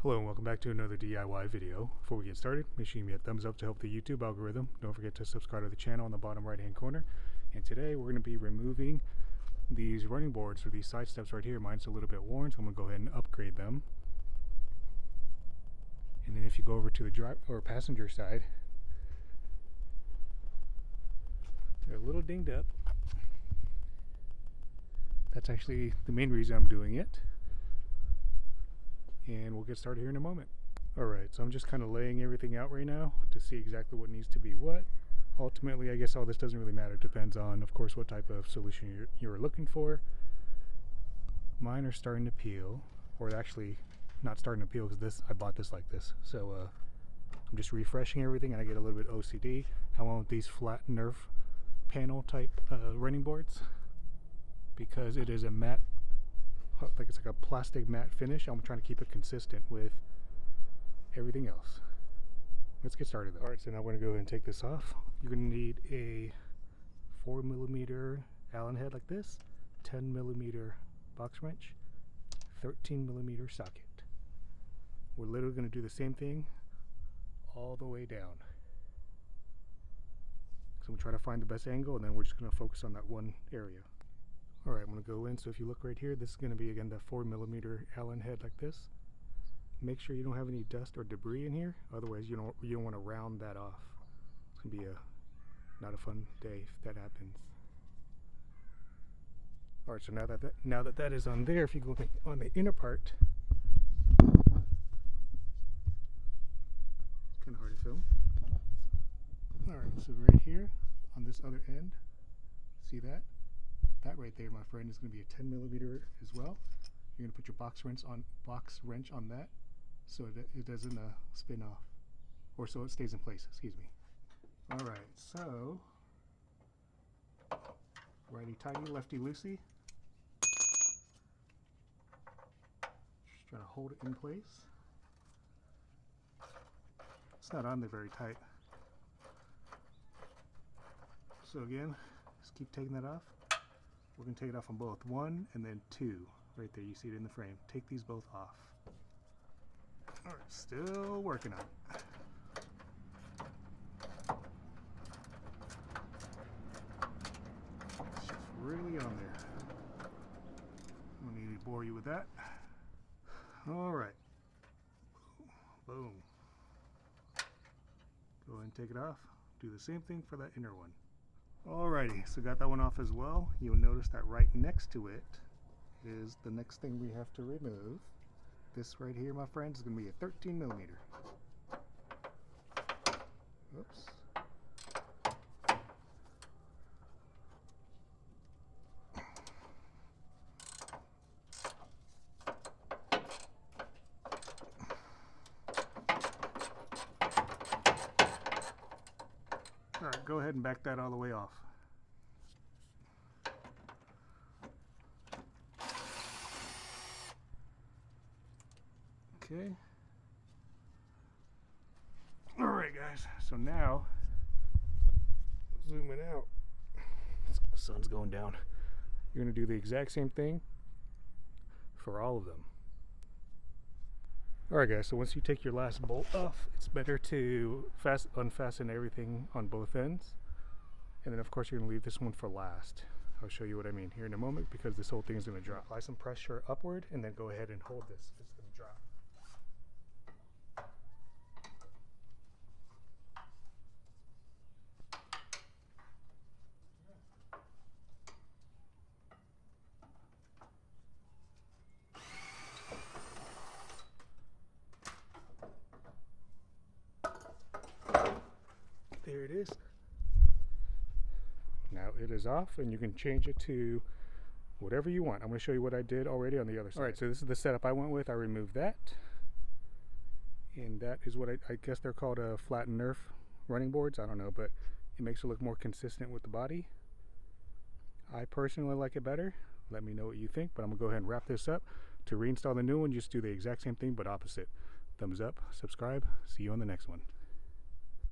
Hello and welcome back to another DIY video. Before we get started, make sure you give me a thumbs up to help the YouTube algorithm. Don't forget to subscribe to the channel in the bottom right hand corner. And today we're going to be removing these running boards or these side steps right here. Mine's a little bit worn, so I'm going to go ahead and upgrade them. And then if you go over to the driver or passenger side, they're a little dinged up. That's actually the main reason I'm doing it. And we'll get started here in a moment. Alright, so I'm just kind of laying everything out right now to see exactly what needs to be what. Ultimately, I guess all this doesn't really matter. It depends on, of course, what type of solution you're looking for. Mine are starting to peel, or actually not starting to peel because I bought this like this. So I'm just refreshing everything and I get a little bit OCD. I want these flat Nerf panel type running boards because it is a matte, like it's like a plastic matte finish. I'm trying to keep it consistent with everything else. Let's get started though. Alright, so now we're going to go ahead and take this off. You're going to need a 4mm Allen head like this, 10mm box wrench, 13mm socket. We're literally going to do the same thing all the way down. So we'll try to find the best angle and then we're just going to focus on that one area. Alright, I'm going to go in, so if you look right here, this is going to be again the 4mm Allen head like this. Make sure you don't have any dust or debris in here, otherwise you don't want to round that off. It's going to be not a fun day if that happens. Alright, so now that is on there, if you go on the inner part, it's kind of hard to film. Alright, so right here on this other end, see that? That right there, my friend, is going to be a 10mm as well. You're going to put your box wrench on that so it doesn't spin off, or so it stays in place, excuse me. Alright, so righty-tighty, lefty-loosey. Just trying to hold it in place. It's not on there very tight. So again, just keep taking that off. We're going to take it off on both 1 and then 2. Right there, you see it in the frame. Take these both off. Alright, still working on it. It's just really on there. I don't need to bore you with that. Alright. Boom. Go ahead and take it off. Do the same thing for that inner one. Alrighty, so got that one off as well. You'll notice that right next to it is the next thing we have to remove. This right here, my friends, is going to be a 13mm. Oops. Alright, go ahead and back that all the way off. Okay. Alright guys, so now, zooming out, the sun's going down. You're going to do the exact same thing for all of them. Alright guys, so once you take your last bolt off, it's better to unfasten everything on both ends. And then of course you're going to leave this one for last. I'll show you what I mean here in a moment because this whole thing is going to drop. Apply some pressure upward and then go ahead and hold this. It's going to drop. There it is. Now it is off and you can change it to whatever you want. I'm going to show you what I did already on the other side. Alright, so this is the setup I went with. I removed that. And that is what I guess they're called flat Nerf running boards. I don't know, but it makes it look more consistent with the body. I personally like it better. Let me know what you think, but I'm going to go ahead and wrap this up. To reinstall the new one, just do the exact same thing but opposite. Thumbs up, subscribe. See you on the next one.